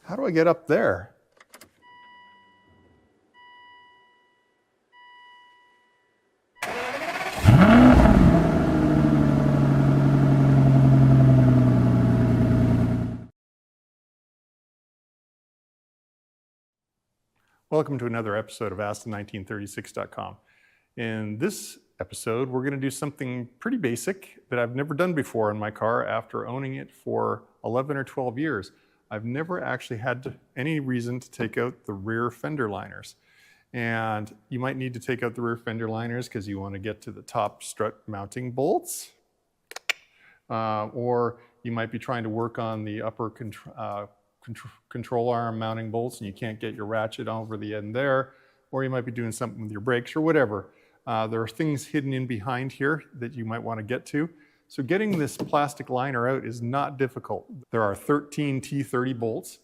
How do I get up there? Welcome to another episode of Aston1936.com. In this episode, we're going to do something pretty basic that I've never done before in my car after owning it for 11 or 12 years. I've never actually had any reason to take out the rear fender liners. And you might need to take out the rear fender liners because you want to get to the top strut mounting bolts. Or you might be trying to work on the upper control arm mounting bolts and you can't get your ratchet over the end there, or you might be doing something with your brakes or whatever. There are things hidden in behind here that you might want to get to. So getting this plastic liner out is not difficult. There are 13 T30 bolts,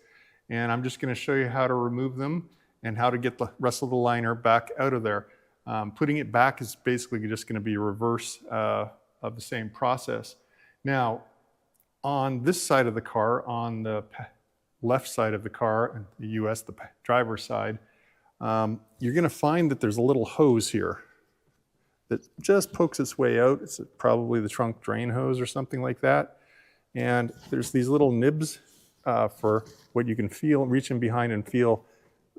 and I'm just going to show you how to remove them and how to get the rest of the liner back out of there. Putting it back is basically just going to be a reverse of the same process. Now, on this side of the car, on the left side of the car, in the US, the driver's side, you're going to find that there's a little hose here that just pokes its way out. It's probably the trunk drain hose or something like that. And there's these little nibs for what you can feel, reach in behind and feel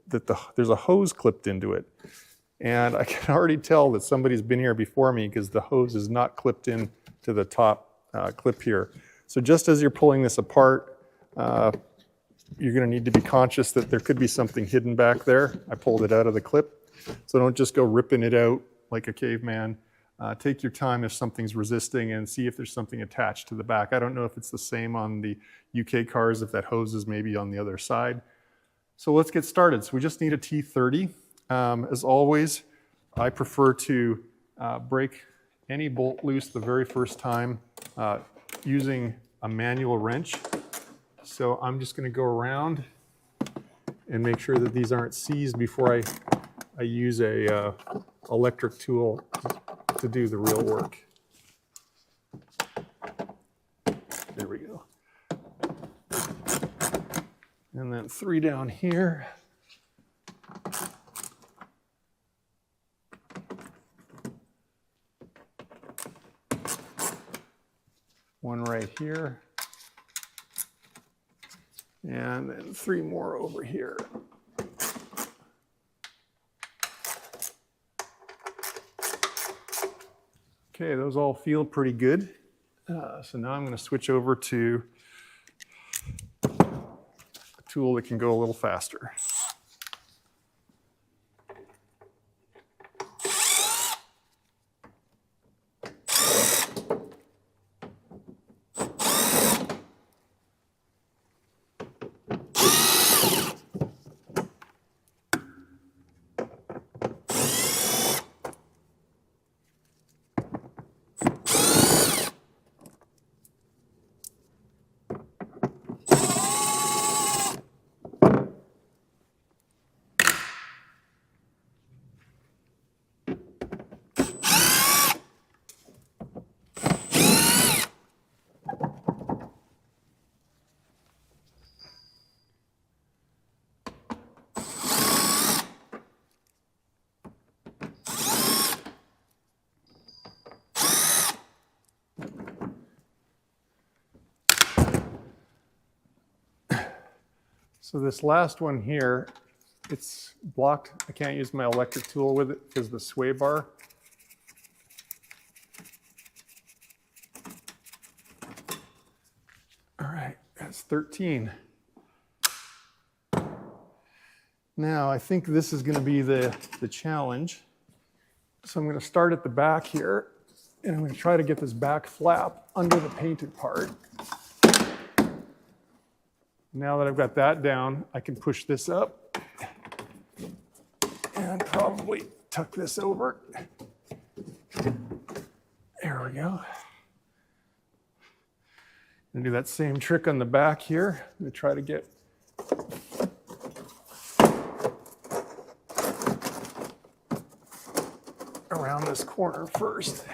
that there's a hose clipped into it. And I can already tell that somebody's been here before me because the hose is not clipped in to the top clip here. So just as you're pulling this apart, you're going to need to be conscious that there could be something hidden back there. I pulled it out of the clip. So don't just go ripping it out like a caveman. Take your time if something's resisting and see if there's something attached to the back. I don't know if it's the same on the UK cars, if that hose is maybe on the other side. So let's get started. So we just need a T30. As always, I prefer to break any bolt loose the very first time using a manual wrench. So I'm just going to go around and make sure that these aren't seized before I use a electric tool to do the real work. There we go. And then 3 down here. One right here. And then 3 more over here. Okay, those all feel pretty good. So now I'm going to switch over to a tool that can go a little faster. So this last one here, it's blocked. I can't use my electric tool with it because of the sway bar. All right, that's 13. Now I think this is going to be the challenge. So I'm going to start at the back here, and I'm going to try to get this back flap under the painted part. Now that I've got that down, I can push this up and probably tuck this over. There we go. I'm gonna do that same trick on the back here. I'm gonna try to get around this corner first.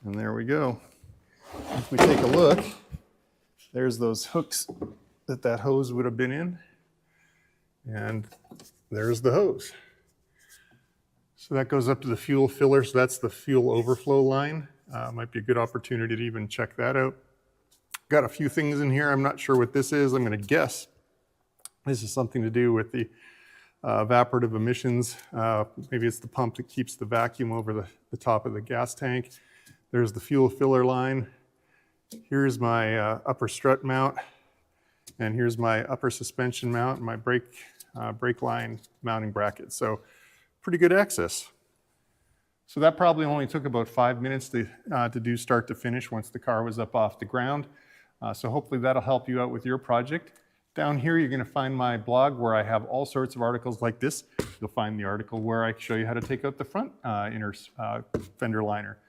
And there we go. If we take a look, there's those hooks that hose would have been in. And there's the hose. So that goes up to the fuel filler. So that's the fuel overflow line. Might be a good opportunity to even check that out. Got a few things in here. I'm not sure what this is. I'm going to guess this is something to do with the evaporative emissions. Maybe it's the pump that keeps the vacuum over the top of the gas tank. There's the fuel filler line. Here's my upper strut mount. And here's my upper suspension mount and my brake line mounting bracket. So pretty good access. So that probably only took about 5 minutes to do start to finish once the car was up off the ground. So hopefully that'll help you out with your project. Down here, you're going to find my blog where I have all sorts of articles like this. You'll find the article where I show you how to take out the front inner fender liner.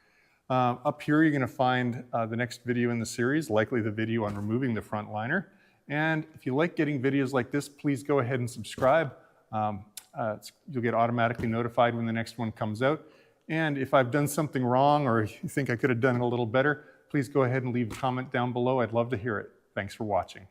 Up here, you're going to find the next video in the series, likely the video on removing the front liner. And if you like getting videos like this, please go ahead and subscribe. You'll get automatically notified when the next one comes out. And if I've done something wrong or you think I could have done it a little better, please go ahead and leave a comment down below. I'd love to hear it. Thanks for watching.